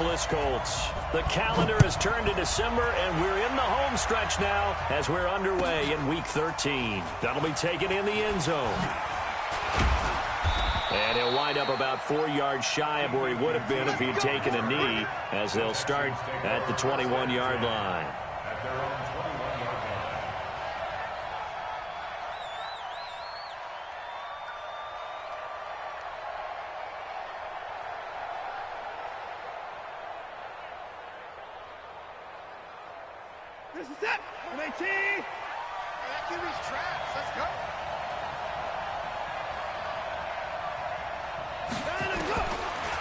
Indianapolis Colts. The calendar has turned to December, and we're in the home stretch now as we're underway in Week 13. That'll be taken in the end zone. And he'll wind up about 4 yards shy of where he would have been if he had taken a knee, as they'll start at the 21-yard line. This is it. MAT. That QB's trash. Let's go.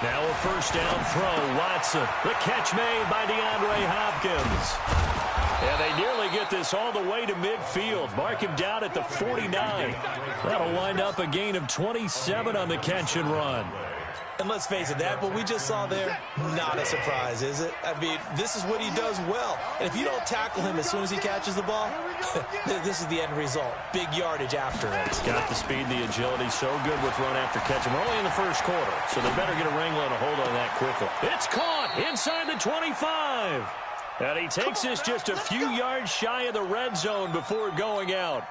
Now a first down throw. Watson. The catch made by DeAndre Hopkins. And they nearly get this all the way to midfield. Mark him down at the 49. That'll wind up a gain of 27 on the catch and run. And let's face it, that what we just saw there, not a surprise, is it? I mean, this is what he does well. And if you don't tackle him as soon as he catches the ball, this is the end result. Big yardage after it. Got the speed, the agility, so good with run after catch. We're only in the first quarter, so they better get a wrangle and a hold on that quickly. It's caught inside the 25. And he takes this just a few yards shy of the red zone before going out.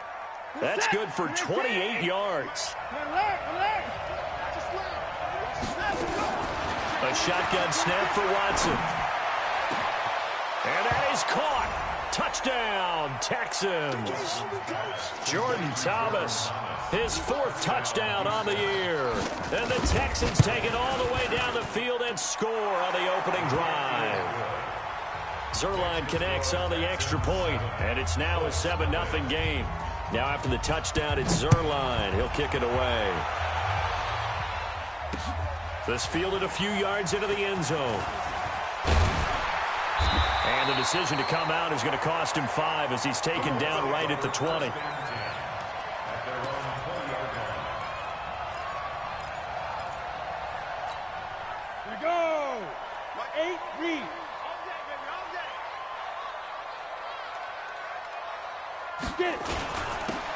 That's good for 28 yards. A shotgun snap for Watson. And that is caught. Touchdown, Texans. Jordan Thomas, his 4th touchdown on the year. And the Texans take it all the way down the field and score on the opening drive. Zuerlein connects on the extra point, and it's now a 7-0 game. Now after the touchdown, it's Zuerlein. He'll kick it away. This fielded a few yards into the end zone. And the decision to come out is going to cost him 5 as he's taken down right at the 20. Here we go. My 8 read. Get it.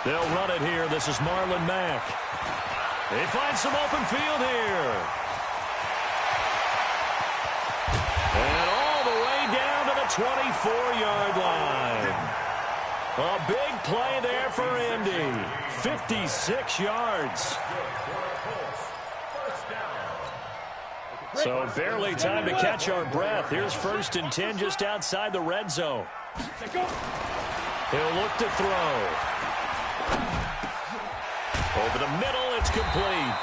They'll run it here. This is Marlon Mack. They find some open field here. And all the way down to the 24-yard line. A big play there for Indy. 56 yards. So barely time to catch our breath. Here's 1st and 10 just outside the red zone. He'll look to throw. Over the middle, it's complete.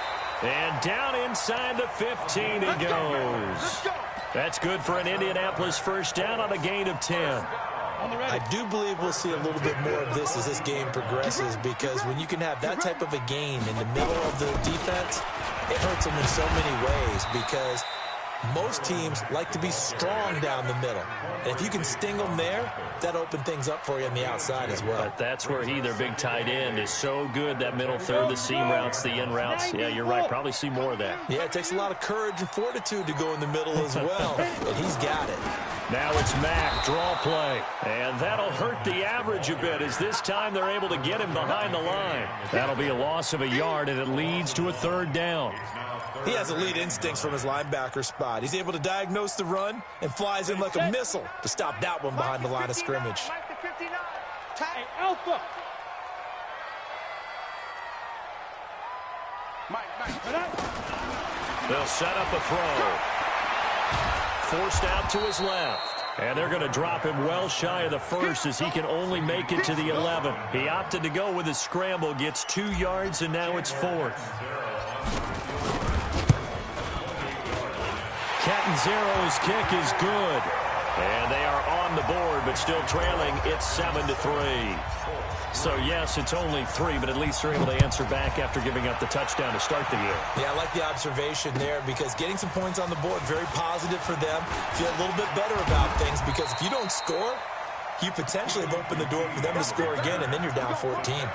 And down inside the 15 he goes. That's good for an Indianapolis first down on a gain of 10. I do believe we'll see a little bit more of this as this game progresses, because when you can have that type of a gain in the middle of the defense, it hurts them in so many ways, because most teams like to be strong down the middle. And if you can sting them there, that opens things up for you on the outside as well. But that's where their big tight end, is so good. That middle third, the seam routes, the in routes. Yeah, you're right. Probably see more of that. Yeah, it takes a lot of courage and fortitude to go in the middle as well. And he's got it. Now it's Mack, draw play. And that'll hurt the average a bit, as this time they're able to get him behind the line. That'll be a loss of a yard, and it leads to a 3rd down. He has elite instincts from his linebacker spot. He's able to diagnose the run and flies in like a missile to stop that one behind the line of scrimmage. Hey, Alpha. They'll set up a throw. Forced out to his left. And they're going to drop him well shy of the 1st, as he can only make it to the 11. He opted to go with his scramble, gets 2 yards, and now it's 4th. Catanzaro's kick is good. And they are on the board, but still trailing. It's 7-3. So, yes, it's only 3, but at least they're able to answer back after giving up the touchdown to start the year. Yeah, I like the observation there, because getting some points on the board, very positive for them. Feel a little bit better about things, because if you don't score, you potentially have opened the door for them to score again, and then you're down 14.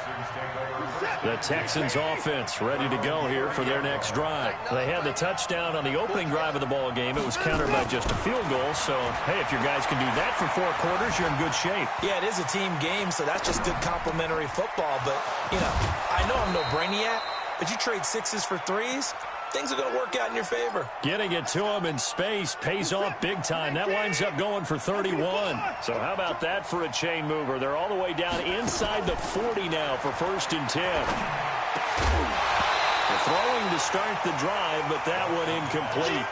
The Texans offense ready to go here for their next drive. They had the touchdown on the opening drive of the ball game. It was countered by just a field goal. So, hey, if your guys can do that for 4 quarters, you're in good shape. Yeah, it is a team game, so that's just good complimentary football. But, you know, I know I'm no brainiac, but you trade 6s for 3s, things are going to work out in your favor. Getting it to him in space pays off big time. That winds up going for 31. So how about that for a chain mover? They're all the way down inside the 40 now for 1st and 10. They're throwing to start the drive, but that one incomplete.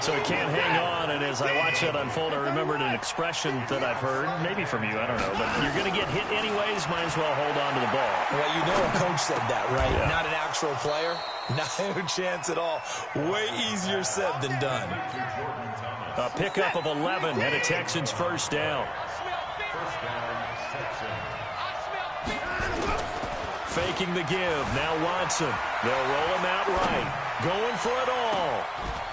So it can't hang on, and as I watch that unfold, I remembered an expression that I've heard, maybe from you, I don't know, but you're going to get hit anyways, might as well hold on to the ball. Well, you know a coach said that, right? Yeah. Not an actual player. No chance at all. Way easier said than done. A pickup of 11 and a Texans first down. Faking the give. Now Watson. They'll roll him out right. Going for it all.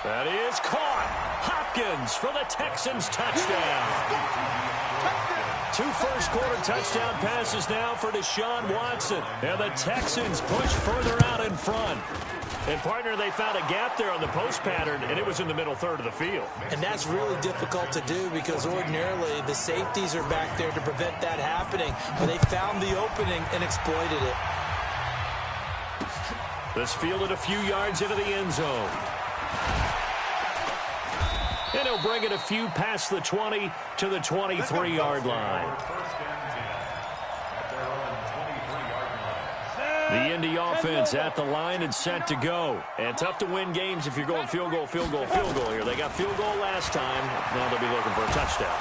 That is caught. Hopkins for the Texans touchdown. 2 first-quarter touchdown passes now for Deshaun Watson. And the Texans push further out in front. And, partner, they found a gap there on the post pattern, and it was in the middle third of the field. And that's really difficult to do because ordinarily the safeties are back there to prevent that happening. But they found the opening and exploited it. This fielded a few yards into the end zone. And he'll bring it a few past the 20 to the 23-yard line. The Indy offense at the line and set to go. And tough to win games if you're going field goal, field goal, field goal here. They got field goal last time. Now they'll be looking for a touchdown.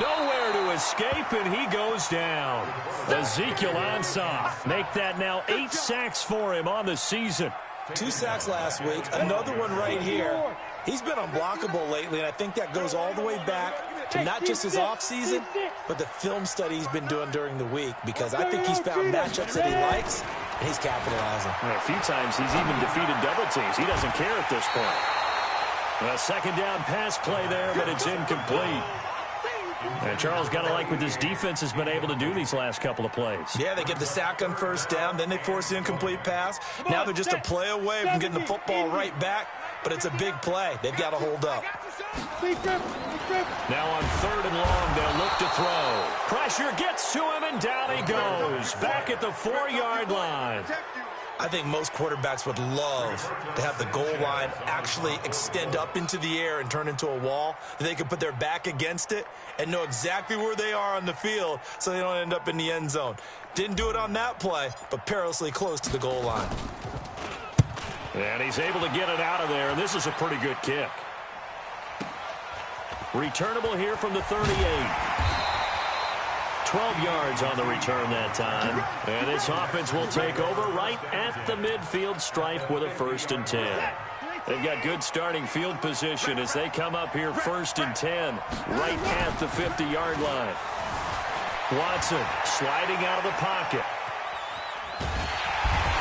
Nowhere to escape, and he goes down. Ezekiel Ansah. Make that now 8 sacks for him on the season. 2 sacks last week. Another one right here. He's been unblockable lately, and I think that goes all the way back to not just his offseason, but the film study he's been doing during the week, because I think he's found matchups that he likes, and he's capitalizing. A few times he's even defeated double teams. He doesn't care at this point. A second down pass play there, but it's incomplete. And Charles, got to like what this defense has been able to do these last couple of plays. Yeah, they get the sack on first down, then they force the incomplete pass. Now they're just a play away from getting the football right back, but it's a big play. They've got to hold up. Now on 3rd and long, they'll look to throw. Pressure gets to him, and down he goes. Back at the 4-yard line. I think most quarterbacks would love to have the goal line actually extend up into the air and turn into a wall. They could put their back against it and know exactly where they are on the field so they don't end up in the end zone. Didn't do it on that play, but perilously close to the goal line. And he's able to get it out of there, and this is a pretty good kick. Returnable here from the 38. 12 yards on the return that time. And this offense will take over right at the midfield stripe with a 1st and 10. They've got good starting field position as they come up here 1st and 10, right at the 50-yard line. Watson sliding out of the pocket.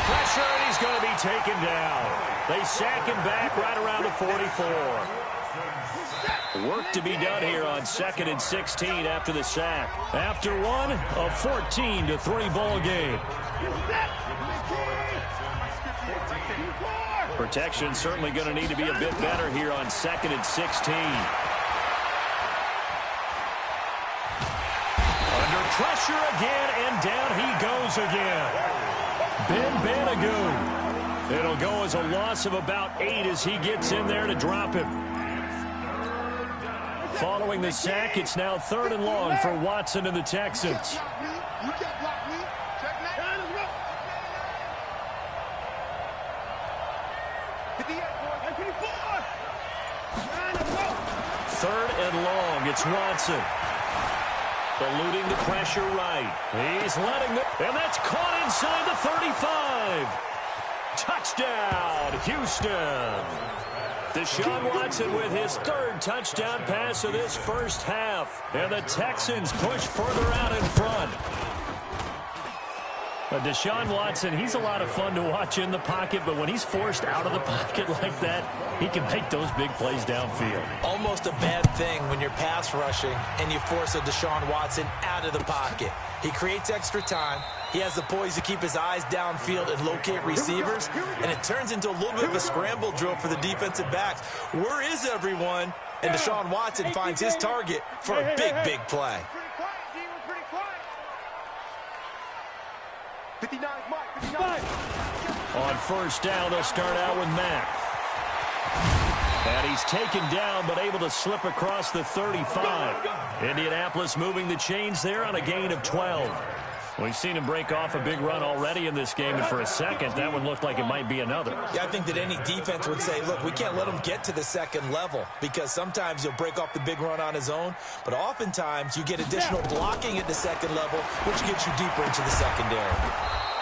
Pressure, and he's going to be taken down. They sack him back right around the 44. Work to be done here on 2nd and 16 after the sack. After one, a 14-3 ball game. Protection certainly going to need to be a bit better here on 2nd and 16. Under pressure again, and down he goes again. Ben Banagoo. It'll go as a loss of about 8 as he gets in there to drop him. Following the sack, it's now 3rd and long for Watson and the Texans. 3rd and long, it's Watson. Eluding the pressure right. He's letting the... And that's caught inside the 35. Touchdown, Houston. Deshaun Watson with his 3rd touchdown pass of this first half. And the Texans push further out in front. But Deshaun Watson, he's a lot of fun to watch in the pocket, but when he's forced out of the pocket like that, he can make those big plays downfield. Almost a bad thing when you're pass rushing and you force a Deshaun Watson out of the pocket. He creates extra time. He has the poise to keep his eyes downfield and locate receivers, and it turns into a little bit of a scramble drill for the defensive backs. Where is everyone? And Deshaun Watson finds his target for a big, big play. 59, Mike, 59. On first down, they'll start out with Mack. And he's taken down, but able to slip across the 35. Indianapolis moving the chains there on a gain of 12. We've seen him break off a big run already in this game, and for a second, that one looked like it might be another. Yeah, I think that any defense would say, look, we can't let him get to the second level, because sometimes he'll break off the big run on his own, but oftentimes you get additional blocking at the second level, which gets you deeper into the secondary.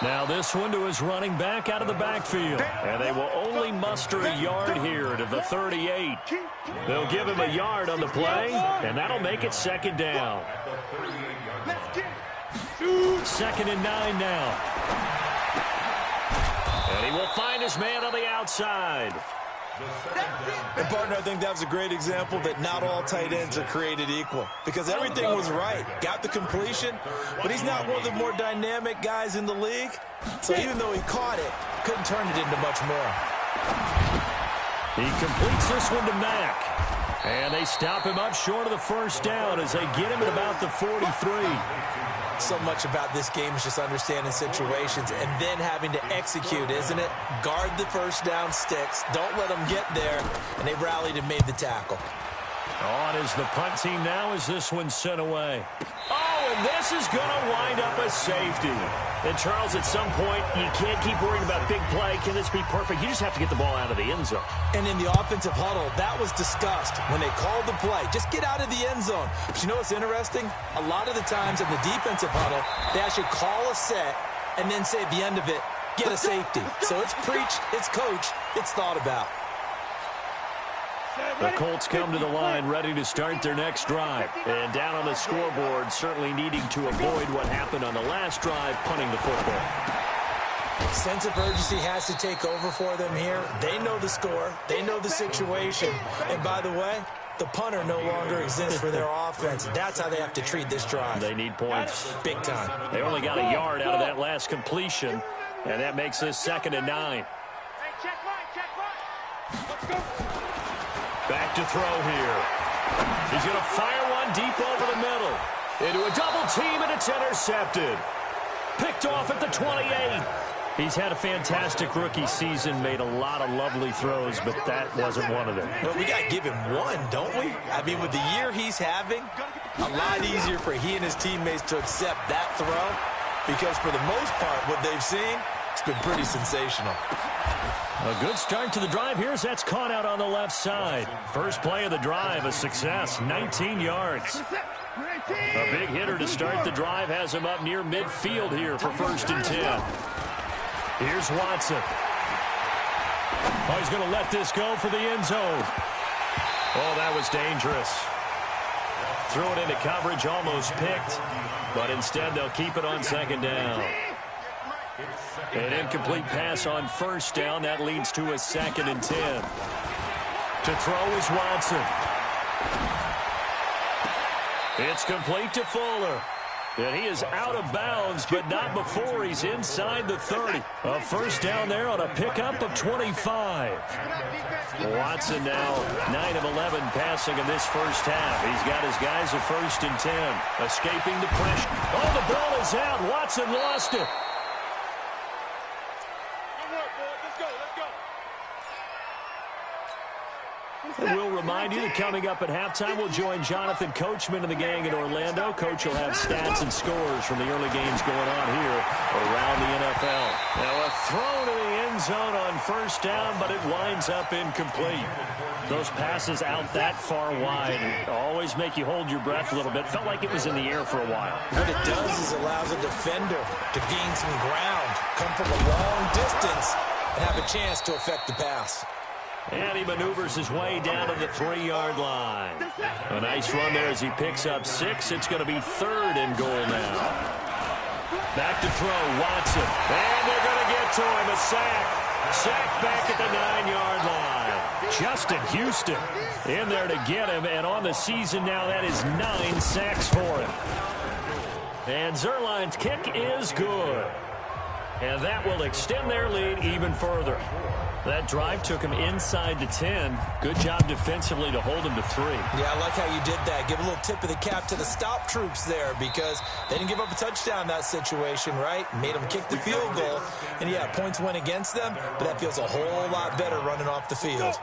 Now this one to his running back out of the backfield. And they will only muster a yard here to the 38. They'll give him a yard on the play, and that'll make it second down. Second and 9 now. And he will find his man on the outside. And, partner, I think that was a great example that not all tight ends are created equal, because everything was right. Got the completion, but he's not one of the more dynamic guys in the league. So even though he caught it, couldn't turn it into much more. He completes this one to Mack. And they stop him up short of the first down as they get him at about the 43. So much about this game is just understanding situations and then having to execute, isn't it? Guard the first down sticks. Don't let them get there. And they rallied and made the tackle. On is the punt team now as this one's sent away. Oh, and this is going to wind up a safety. And, Charles, at some point, you can't keep worrying about big play. Can this be perfect? You just have to get the ball out of the end zone. And in the offensive huddle, that was discussed when they called the play. Just get out of the end zone. But you know what's interesting? A lot of the times in the defensive huddle, they actually call a set and then say at the end of it, get a safety. So it's preached, it's coached, it's thought about. The Colts come to the line ready to start their next drive. And down on the scoreboard, certainly needing to avoid what happened on the last drive, punting the football. Sense of urgency has to take over for them here. They know the score. They know the situation. And by the way, the punter no longer exists for their offense. That's how they have to treat this drive. They need points. Big time. They only got a yard out of that last completion, and that makes this second and 9. Hey, check line. Let's go. Back to throw here. He's going to fire one deep over the middle. Into a double team, and it's intercepted. Picked off at the 28. He's had a fantastic rookie season, made a lot of lovely throws, but that wasn't one of them. Well, we got to give him one, don't we? I mean, with the year he's having, a lot easier for he and his teammates to accept that throw, because for the most part, what they've seen, it's been pretty sensational. A good start to the drive here as that's caught out on the left side. First play of the drive, a success, 19 yards. A big hitter to start the drive has him up near midfield here for first and 10. Here's Watson. Oh, he's going to let this go for the end zone. Oh, that was dangerous. Threw it into coverage, almost picked, but instead they'll keep it on second down. An incomplete pass on first down. That leads to a second and 10. To throw is Watson. It's complete to Fuller. And he is out of bounds, but not before he's inside the 30. A first down there on a pickup of 25. Watson now 9 of 11 passing in this first half. He's got his guys at first and 10. Escaping the pressure. Oh, the ball is out. Watson lost it. And we'll remind you that coming up at halftime, we'll join Jonathan Coachman and the gang in Orlando. Coach will have stats and scores from the early games going on here around the NFL. Now a throw to the end zone on first down, but it winds up incomplete. Those passes out that far wide always make you hold your breath a little bit. Felt like it was in the air for a while. What it does is allows a defender to gain some ground, come from a long distance, and have a chance to affect the pass. And he maneuvers his way down to the 3-yard line. A nice run there as he picks up 6. It's going to be third and goal now. Back to throw, Watson. And they're going to get to him, a sack. Sack back at the 9-yard line. Justin Houston in there to get him. And on the season now, that is 9 sacks for him. And Zerline's kick is good. And that will extend their lead even further. That drive took him inside the 10. Good job defensively to hold him to 3. Yeah, I like how you did that. Give a little tip of the cap to the stop troops there because they didn't give up a touchdown in that situation, right? Made them kick the field goal. And, yeah, points went against them, but that feels a whole lot better running off the field.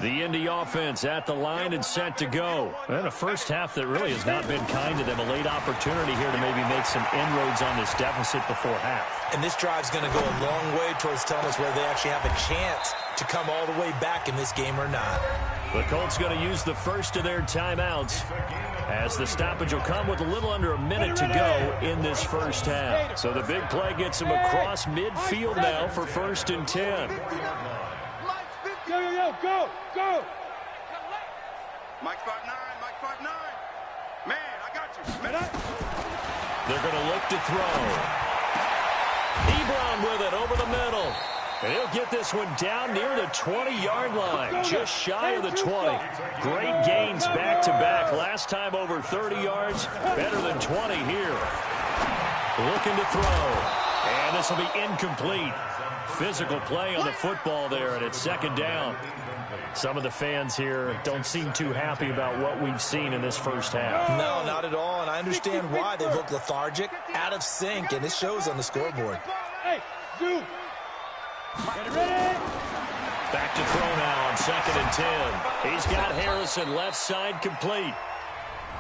The Indy offense at the line and set to go. And a first half that really has not been kind to them. A late opportunity here to maybe make some inroads on this deficit before half. And this drive's going to go a long way towards telling us whether they actually have a chance to come all the way back in this game or not. The Colts going to use the first of their timeouts as the stoppage will come with a little under a minute to go in this first half. So the big play gets him across midfield now for 1st and 10. Go! Mike 5'9", Mike 5'9". Man, I got you. They're going to look to throw. Ebron with it over the middle. And he'll get this one down near the 20-yard line, just shy of the 20. Great gains back-to-back. Last time over 30 yards, better than 20 here. Looking to throw. And this will be incomplete. Physical play on the football there, and it's 2nd down. Some of the fans here don't seem too happy about what we've seen in this first half. No, not at all, and I understand why. They look lethargic, out of sync, and it shows on the scoreboard. Hey, Zoo! Ready? Back to throw now on 2nd and 10. He's got Harrison left side complete.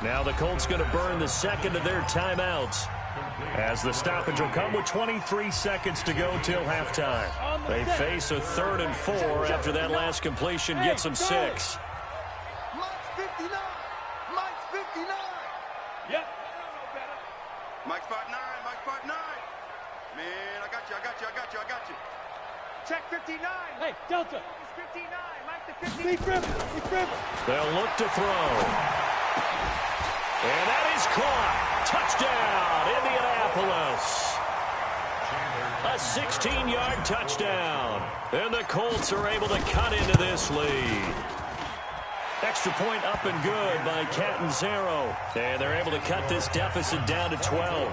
Now the Colts going to burn the second of their timeouts, as the stoppage will come with 23 seconds to go till halftime. They face a 3rd and 4 after that last completion gets them 6. Mike's 59. Mike's 59. Yep. Mike's 5'9". Mike's 5'9". Man, I got you. Check 59. Hey, Delta. It's 59. Mike the 59. They'll look to throw. And that is caught. Touchdown, Indianapolis. A 16-yard touchdown. And the Colts are able to cut into this lead. Extra point up and good by Catanzaro. And they're able to cut this deficit down to 12.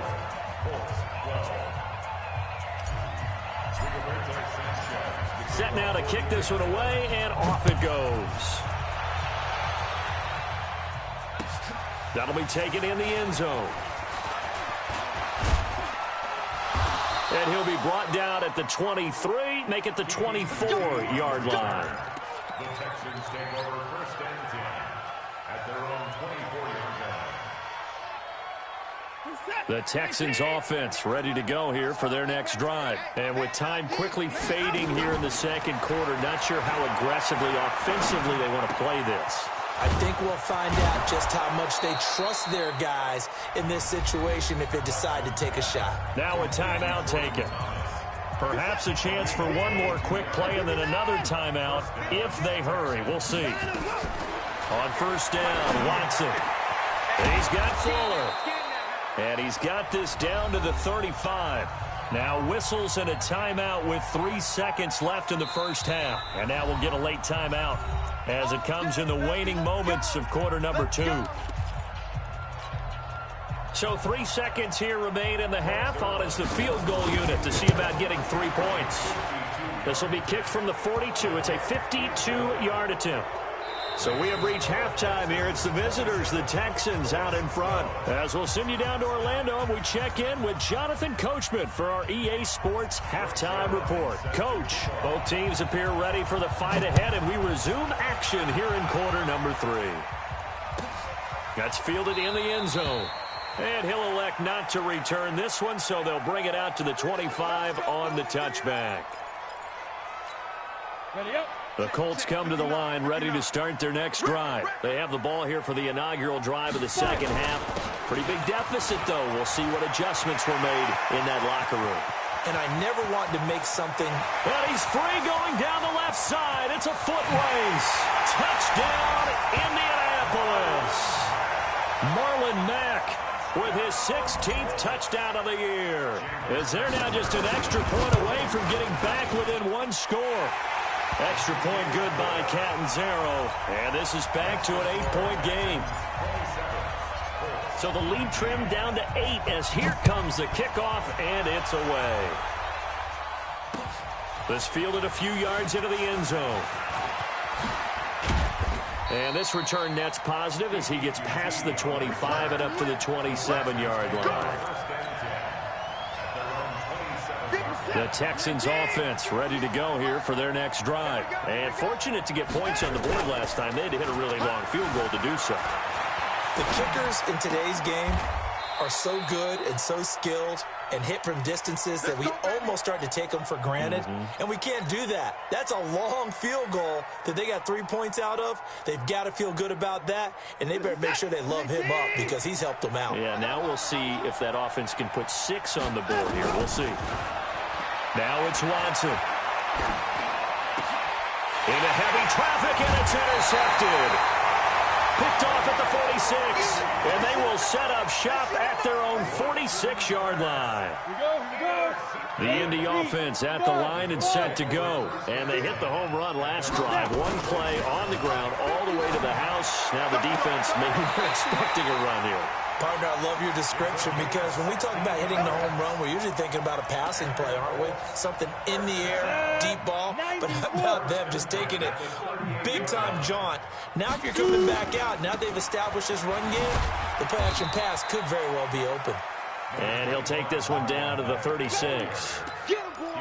Set now to kick this one away, and off it goes. That'll be taken in the end zone. And he'll be brought down at the 23, make it the 24-yard line. The Texans take over 1st and 10 at their own 24-yard line. The Texans offense ready to go here for their next drive. And with time quickly fading here in the 2nd quarter, not sure how aggressively, offensively they want to play this. I think we'll find out just how much they trust their guys in this situation if they decide to take a shot. Now a timeout taken. Perhaps a chance for one more quick play and then another timeout if they hurry. We'll see. On 1st down, Watson. And he's got Fuller. And he's got this down to the 35. Now whistles and a timeout with 3 seconds left in the first half. And now we'll get a late timeout as it comes in the waning moments of quarter number 2. So 3 seconds here remain in the half. On is the field goal unit to see about getting 3 points. This will be kicked from the 42. It's a 52-yard attempt. So we have reached halftime here. It's the visitors, the Texans, out in front. As we'll send you down to Orlando, and we check in with Jonathan Coachman for our EA Sports Halftime Report. Coach, both teams appear ready for the fight ahead, and we resume action here in quarter number 3. That's fielded in the end zone. And he'll elect not to return this one, so they'll bring it out to the 25 on the touchback. Ready up. The Colts come to the line ready to start their next drive. They have the ball here for the inaugural drive of the 2nd half. Pretty big deficit, though. We'll see what adjustments were made in that locker room. And I never want to make something. And he's free going down the left side. It's a foot race. Touchdown, Indianapolis. Marlon Mack with his 16th touchdown of the year. As they're now just an extra point away from getting back within 1 score. Extra point good by Catanzaro. And this is back to an 8-point game. So the lead trimmed down to 8 as here comes the kickoff, and it's away. This fielded a few yards into the end zone. And this return net's positive as he gets past the 25 and up to the 27-yard line. The Texans offense ready to go here for their next drive. And fortunate to get points on the board last time. They had to hit a really long field goal to do so. The kickers in today's game are so good and so skilled and hit from distances that we almost start to take them for granted. And we can't do that. That's a long field goal that they got 3 points out of. They've got to feel good about that, and they better make sure they love him up because he's helped them out. Yeah, now we'll see if that offense can put 6 on the board here. We'll see. Now it's Watson. Into heavy traffic, and it's intercepted. Picked off at the 46, and they will set up shop at their own 46-yard line. The Indy offense at the line and set to go. And they hit the home run last drive. One play on the ground all the way to the house. Now the defense maybe they're expecting a run here. Partner, I love your description because when we talk about hitting the home run, we're usually thinking about a passing play, aren't we? Something in the air, deep ball. But how about them just taking it big-time jaunt? Now if you're coming back out, now they've established this run game, the play-action pass could very well be open. And he'll take this one down to the 36.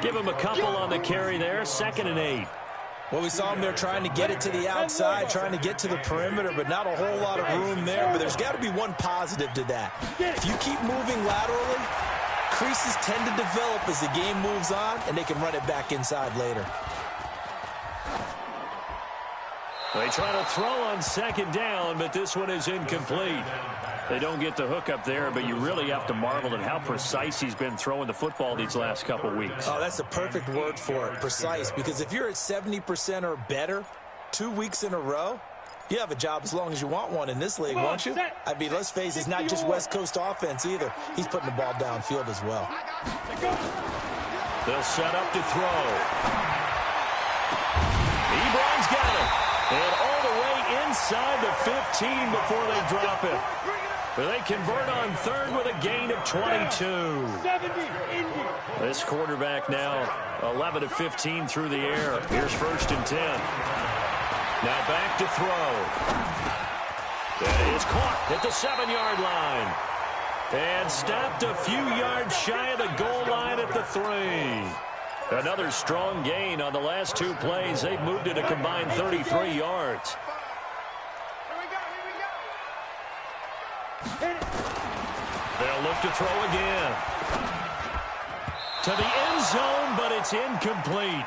Give him a couple on the carry there, 2nd and 8. Well, we saw him there trying to get it to the outside, trying to get to the perimeter, but not a whole lot of room there. But there's got to be one positive to that. If you keep moving laterally, creases tend to develop as the game moves on, and they can run it back inside later. They try to throw on 2nd down, but this one is incomplete. They don't get the hook up there, but you really have to marvel at how precise he's been throwing the football these last couple weeks. Oh, that's the perfect word for it, precise, because if you're at 70% or better 2 weeks in a row, you have a job as long as you want one in this league, won't you? I mean, let's face it, it's not just West Coast offense either. He's putting the ball downfield as well. They'll set up to throw. Ebron's got it. And all the way inside the 15 before they drop it. But they convert on 3rd with a gain of 22. This quarterback now 11 of 15 through the air. Here's 1st and 10. Now back to throw. That is caught at the 7-yard line. And stopped a few yards shy of the goal line at the 3. Another strong gain on the last 2 plays. They've moved it a combined 33 yards. They'll look to throw again. To the end zone, but it's incomplete.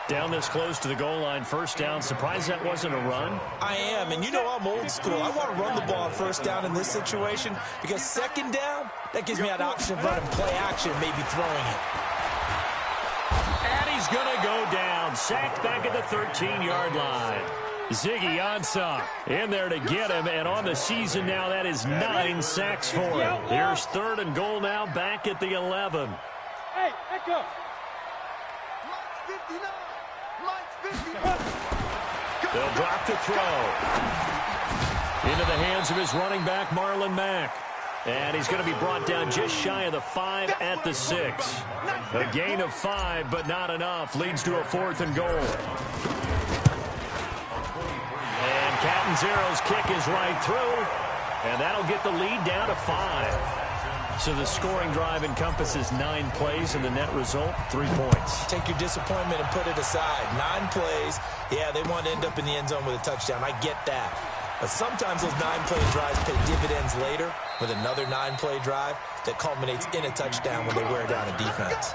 Down this close to the goal line, 1st down. Surprised that wasn't a run? I am, and you know I'm old school. I want to run the ball on 1st down in this situation because 2nd down, that gives me that option of running play action, maybe throwing it. And he's going to go down. Sacked back at the 13-yard line. Ziggy Ansah in there to get him, and on the season now, that is 9 sacks for him. Here's 3rd and goal now, back at the 11. Hey, echo. They'll drop to throw. Into the hands of his running back, Marlon Mack. And he's going to be brought down just shy of the 5 at the 6. A gain of 5, but not enough. Leads to a 4th and goal. And Catanzero's kick is right through. And that'll get the lead down to 5. So the scoring drive encompasses 9 plays, and the net result, 3 points. Take your disappointment and put it aside. 9 plays. Yeah, they want to end up in the end zone with a touchdown. I get that. But sometimes those 9-play drives pay dividends later with another 9-play drive that culminates in a touchdown when they wear down a defense.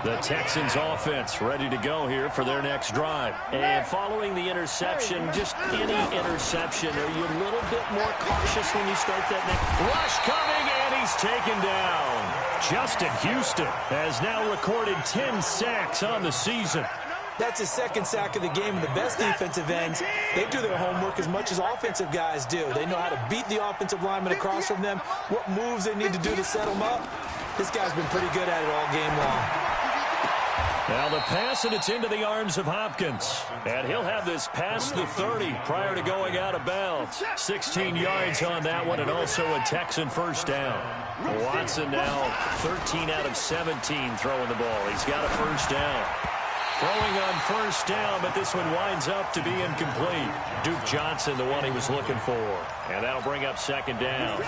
The Texans offense ready to go here for their next drive. And following the interception, just any interception, are you a little bit more cautious when you start that next? Rush coming, and he's taken down. Justin Houston has now recorded 10 sacks on the season. That's his 2nd sack of the game, and the best defensive ends, they do their homework as much as offensive guys do. They know how to beat the offensive lineman across from them, what moves they need to do to set them up. This guy's been pretty good at it all game long. Now the pass, and it's into the arms of Hopkins. And he'll have this past the 30 prior to going out of bounds. 16 yards on that one, and also a Texan first down. Watson now 13 out of 17 throwing the ball. He's got a first down. Throwing on first down, but this one winds up to be incomplete. Duke Johnson, the one he was looking for. And that'll bring up second down.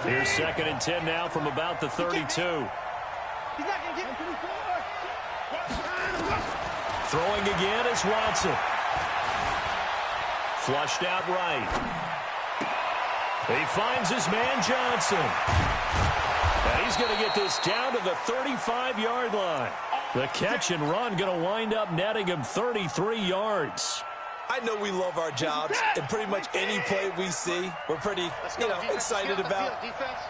Here's 2nd and 10 now from about the 32. Throwing again is Watson. Flushed out right. He finds his man Johnson. And he's going to get this down to the 35-yard line. The catch and run going to wind up netting him 33 yards. I know we love our jobs, and pretty much any play we see, we're pretty, excited about.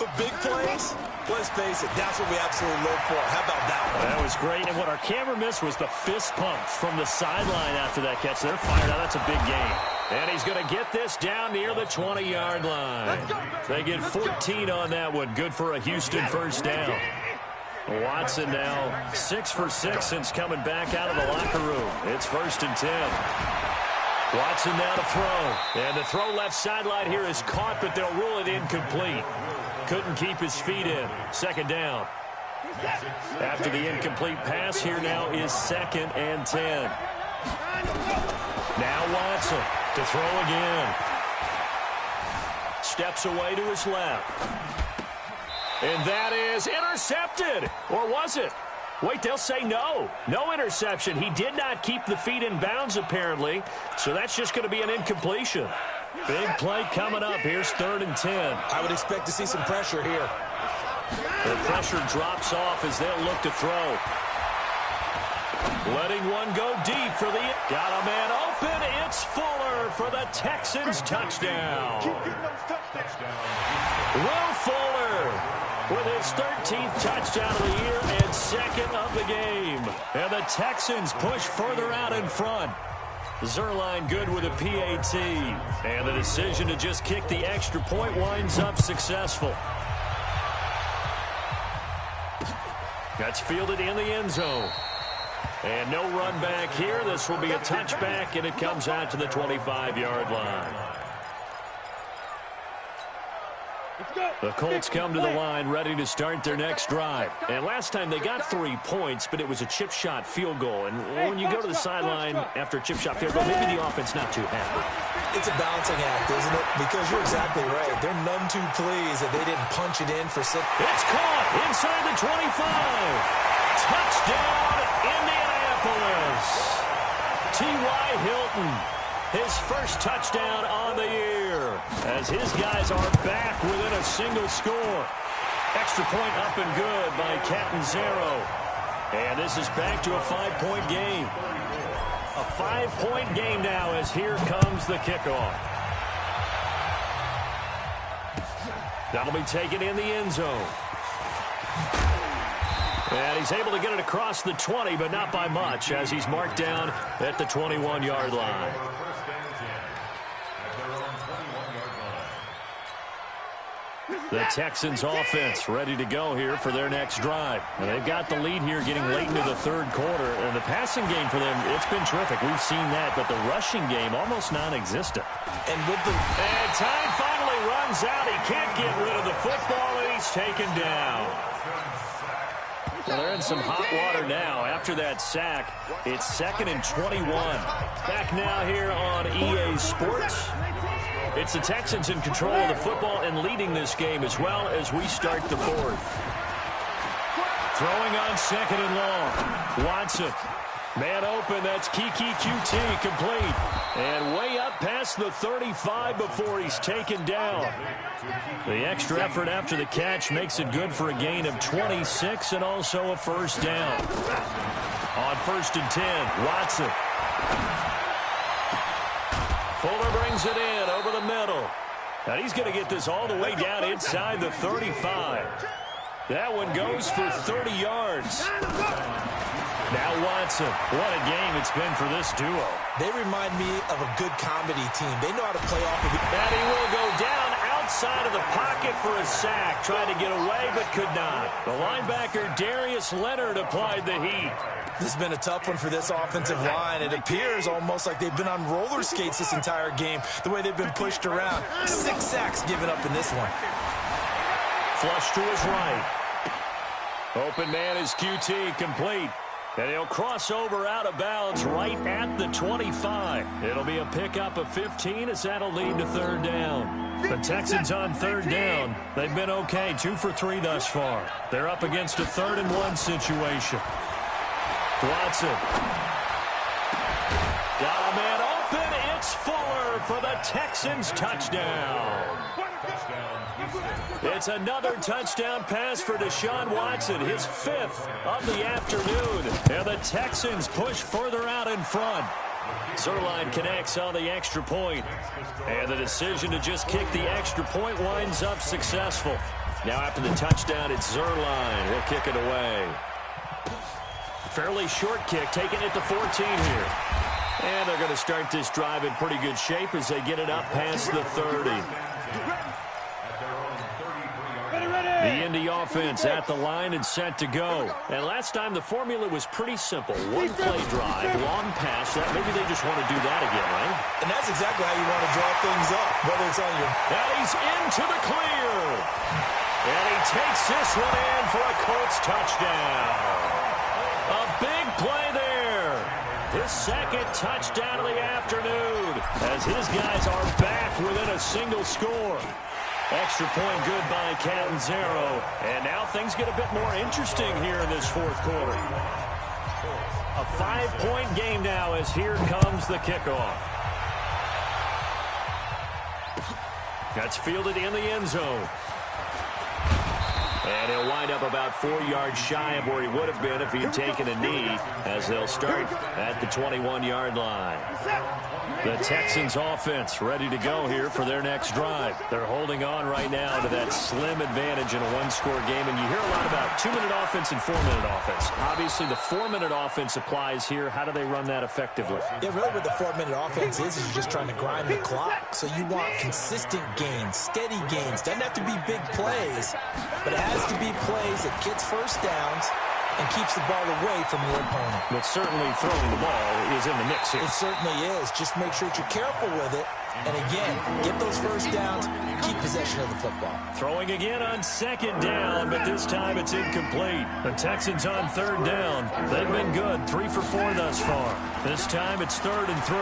But big plays, let's face it, that's what we absolutely look for. How about that one? That was great, and what our camera missed was the fist pump from the sideline after that catch. They're fired out. That's a big game. And he's going to get this down near the 20-yard line. They get 14 on that one. Good for a Houston first down. Watson now 6 for 6 since coming back out of the locker room. It's 1st and 10. Watson now to throw. And the throw left sideline here is caught, but they'll rule it incomplete. Couldn't keep his feet in. 2nd down. After the incomplete pass, here now is 2nd and 10. Now Watson to throw again. Steps away to his left. And that is intercepted. Or was it? Wait, they'll say no. No interception. He did not keep the feet in bounds, apparently. So that's just going to be an incompletion. Big play coming up. Here's 3rd and 10. I would expect to see some pressure here. The pressure drops off as they'll look to throw. Letting one go deep for the... Got a man open. It's Fuller for the Texans touchdown. Will Fuller with his 13th touchdown of the year and 2nd of the game. And the Texans push further out in front. Zerline good with a PAT. And the decision to just kick the extra point winds up successful. That's fielded in the end zone. And no run back here. This will be a touchback, and it comes out to the 25-yard line. The Colts come to the line ready to start their next drive. And last time they got 3 points, but it was a chip shot field goal. And when you go to the sideline after a chip shot field goal, maybe the offense not too happy. It's a balancing act, isn't it? Because you're exactly right. They're none too pleased that they didn't punch it in for 6. It's caught inside the 25. Touchdown, Indianapolis. T.Y. Hilton, his first touchdown on the year, as his guys are back within a single score. Extra point up and good by Catanzaro. And this is back to a 5-point game. A 5-point game now as here comes the kickoff. That'll be taken in the end zone. And he's able to get it across the 20, but not by much, as he's marked down at the 21-yard line. The Texans offense ready to go here for their next drive. And they've got the lead here getting late into the 3rd quarter. And the passing game for them, it's been terrific. We've seen that, but the rushing game almost non-existent. And time finally runs out. He can't get rid of the football, and he's taken down. Well, they're in some hot water now. After that sack, it's 2nd and 21. Back now here on EA Sports. It's the Texans in control of the football and leading this game as well as we start the 4th. Throwing on 2nd and long. Watson. Man open. That's Kiki QT complete. And way up past the 35 before he's taken down. The extra effort after the catch makes it good for a gain of 26 and also a first down. On 1st and 10, Watson. Fuller brings it in over the middle. And he's going to get this all the way down inside the 35. That one goes for 30 yards. Now Watson. What a game it's been for this duo. They remind me of a good comedy team. They know how to play off of it. And he will go down outside of the pocket for a sack. Tried to get away, but could not. The linebacker, Darius Leonard, applied the heat. This has been a tough one for this offensive line. It appears almost like they've been on roller skates this entire game, the way they've been pushed around. 6 sacks given up in this one. Flush to his right. Open man is QT, complete. And he'll cross over out of bounds right at the 25. It'll be a pickup of 15 as that'll lead to third down. The Texans on third down. They've been okay, 2 for 3 thus far. They're up against a 3rd and 1 situation. Watson. Got a man open. It's Fuller for the Texans touchdown. It's another touchdown pass for Deshaun Watson, his 5th of the afternoon. And the Texans push further out in front. Zerline connects on the extra point. And the decision to just kick the extra point winds up successful. Now after the touchdown, it's Zerline. He'll kick it away. Fairly short kick, taking it to 14 here. And they're going to start this drive in pretty good shape as they get it up past the 30. The Indy offense at the line and set to go. And last time the formula was pretty simple. One play drive, long pass. Maybe they just want to do that again, right? And that's exactly how you want to draw things up, whether it's on your... And he's into the clear. And he takes this one in for a Colts touchdown. A big play there. His 2nd touchdown of the afternoon as his guys are back within a single score. Extra point good by Catanzaro. And now things get a bit more interesting here in this 4th quarter. A 5-point game now as here comes the kickoff. That's fielded in the end zone. And he'll wind up about 4 yards shy of where he would have been if he had taken a knee, as they'll start at the 21-yard line. The Texans offense ready to go here for their next drive. They're holding on right now to that slim advantage in a 1-score game. And you hear a lot about 2-minute offense and 4-minute offense. Obviously, the 4-minute offense applies here. How do they run that effectively? Yeah, really what the 4-minute offense is you're just trying to grind the clock. So you want consistent gains, steady gains. Doesn't have to be big plays, but it has to be plays that gets first downs and keeps the ball away from your opponent. But certainly throwing the ball is in the mix here. It certainly is. Just make sure that you're careful with it. And again, get those first downs, keep possession of the football. Throwing again on 2nd down, but this time it's incomplete. The Texans on 3rd down. They've been good, 3 for 4 thus far. This time it's 3rd and 3.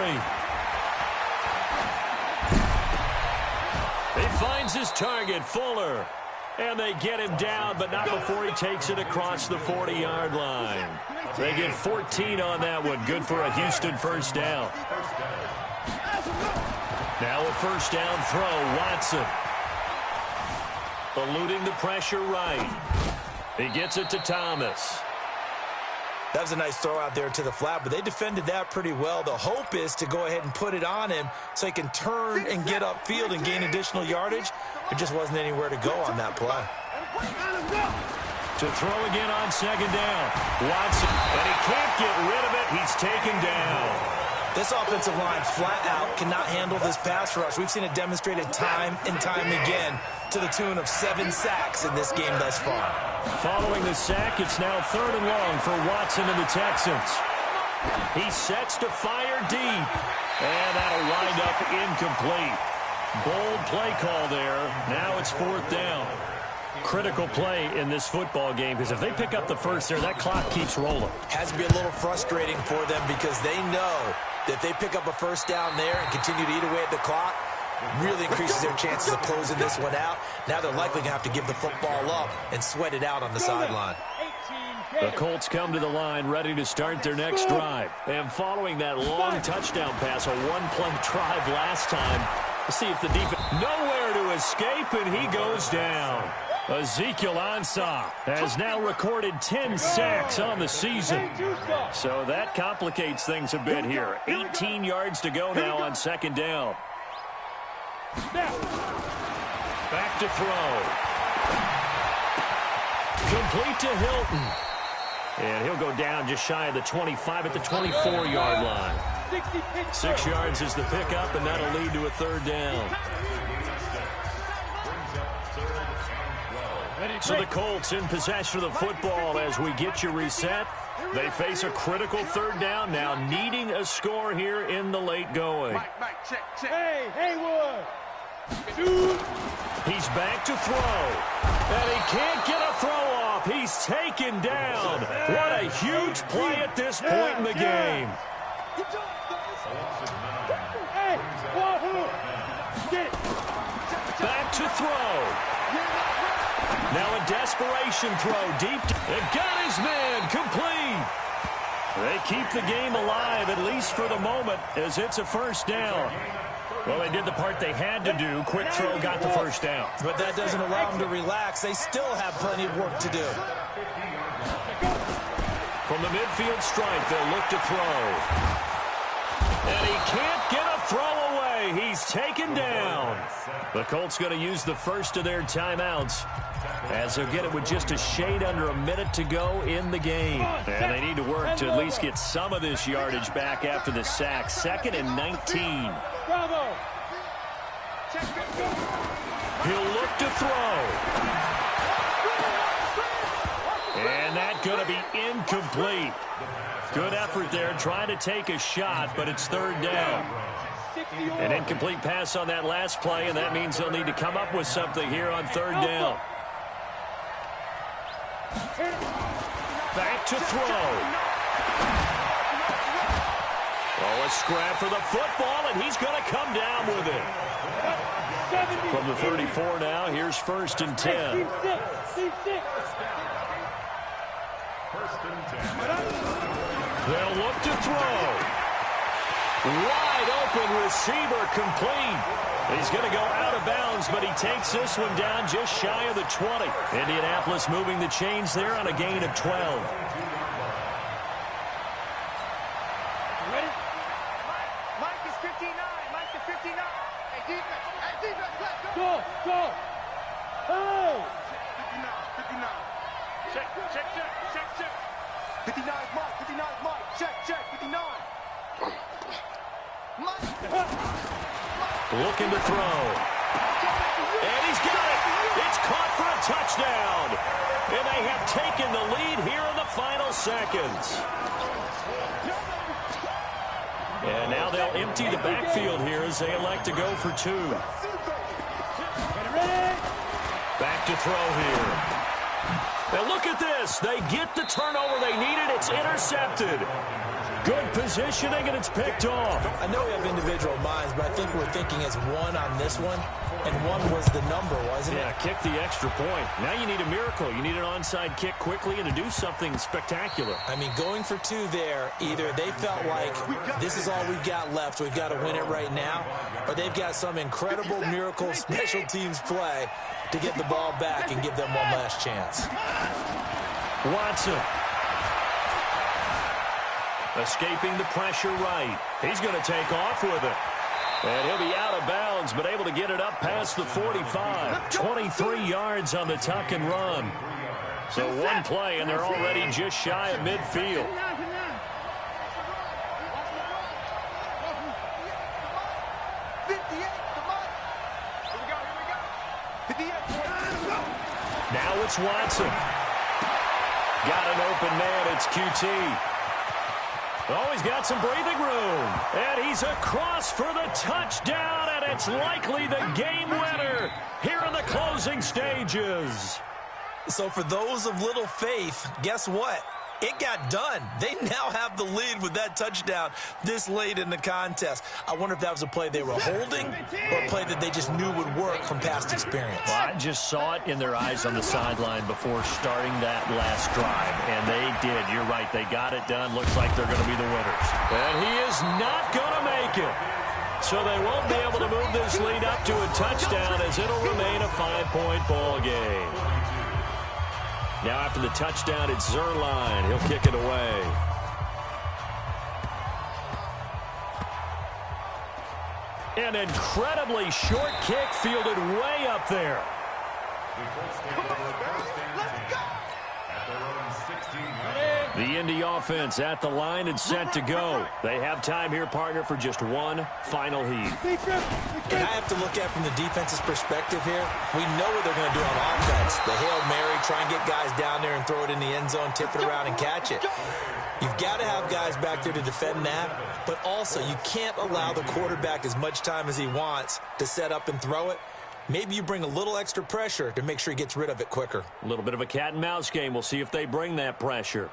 He finds his target, Fuller. And they get him down, but not before he takes it across the 40-yard line. They get 14 on that one. Good for a Houston first down. Now a first down throw, Watson. Eluding the pressure right. He gets it to Thomas. That was a nice throw out there to the flat, but they defended that pretty well. The hope is to go ahead and put it on him so he can turn and get upfield and gain additional yardage. There just wasn't anywhere to go on that play. To throw again on 2nd down. Watson, and he can't get rid of it. He's taken down. This offensive line flat out cannot handle this pass rush. We've seen it demonstrated time and time again to the tune of 7 sacks in this game thus far. Following the sack, it's now 3rd and long for Watson and the Texans. He sets to fire deep, and that'll wind up incomplete. Bold play call there. Now it's 4th down. Critical play in this football game, because if they pick up the first there, that clock keeps rolling. Has to be a little frustrating for them because they know that if they pick up a first down there and continue to eat away at the clock, really increases their chances of closing this one out. Now they're likely going to have to give the football up and sweat it out on the sideline. The Colts come to the line ready to start their next drive. And following that long touchdown pass, a one-play drive last time, let's see if the defense nowhere to escape, and he goes down. Ezekiel Ansah has now recorded 10 sacks on the season. So that complicates things a bit here. 18 yards to go now on second down. Back to throw. Complete to Hilton. And he'll go down just shy of the 25 at the 24-yard line. 6 yards is the pickup, and that'll lead to a third down. So the Colts in possession of the football as we get you reset. They face a critical third down now, needing a score here in the late going. Mike, check. Hey, Haywood. Dude. He's back to throw. And he can't get a throw off. He's taken down. What a huge play at this point in the game. Hey, Wahoo. Back to throw. Now a desperation throw deep. And got his man complete. They keep the game alive, at least for the moment, as it's a first down. Well, they did the part they had to do. Quick throw got the first down. But that doesn't allow them to relax. They still have plenty of work to do. From the midfield stripe, they'll look to throw. And he can't get a throw away. He's taken down. The Colts going to use the first of their timeouts, as they'll get it with just a shade under a minute to go in the game. And they need to work to at least get some of this yardage back after the sack. 2nd and 19. Bravo. He'll look to throw. And that's going to be incomplete. Good effort there trying to take a shot, but it's third down. An incomplete pass on that last play, and that means they'll need to come up with something here on third down. Back to throw. Oh, a scrap for the football, and he's going to come down with it. From the 34 now, here's 1st and 10. They'll look to throw. Wide open receiver complete. He's going to go out of bounds, but he takes this one down just shy of the 20. Indianapolis moving the chains there on a gain of 12. Ready? Mike is 59. Mike is 59. Hey, defense. Let's go. Go. Hey. 59. Check. 59 Mike. 59 Mike. Check. 59. Looking to throw. And he's got it. It's caught for a touchdown. And they have taken the lead here in the final seconds. And now they'll empty the backfield here as they elect to go for 2. Back to throw here. And look at this. They get the turnover they needed. It's intercepted. Good positioning, and it's picked off. I know we have individual minds, but I think we're thinking as one on this one, and 1 was the number, wasn't it? Yeah, kick the extra point. Now you need a miracle. You need an onside kick quickly and to do something spectacular. I mean, going for 2 there, either they felt like this is all we've got left, we've got to win it right now, or they've got some incredible miracle special teams play to get the ball back and give them one last chance. Watson. Escaping the pressure right. He's going to take off with it. And he'll be out of bounds, but able to get it up past the 45. 23 yards on the tuck and run. So 1 play, and they're already just shy of midfield. Now it's Watson. Got an open man. It's QT. Oh, he's got some breathing room. And he's across for the touchdown, and it's likely the game winner here in the closing stages. So for those of little faith, guess what? It got done. They now have the lead with that touchdown this late in the contest. I wonder if that was a play they were holding or a play that they just knew would work from past experience. Well, I just saw it in their eyes on the sideline before starting that last drive, and they did. You're right. They got it done. Looks like they're going to be the winners. And he is not going to make it. So they won't be able to move this lead up to a touchdown, as it'll remain a 5-point ball game. Now after the touchdown, it's Zerline. He'll kick it away. An incredibly short kick fielded way up there. Let's go. The Indy offense at the line and set to go. They have time here, partner, for just one final heat. And I have to look at it from the defense's perspective here. We know what they're going to do on offense. The Hail Mary, try and get guys down there and throw it in the end zone, tip it around and catch it. You've got to have guys back there to defend that, but also you can't allow the quarterback as much time as he wants to set up and throw it. Maybe you bring a little extra pressure to make sure he gets rid of it quicker. A little bit of a cat and mouse game. We'll see if they bring that pressure.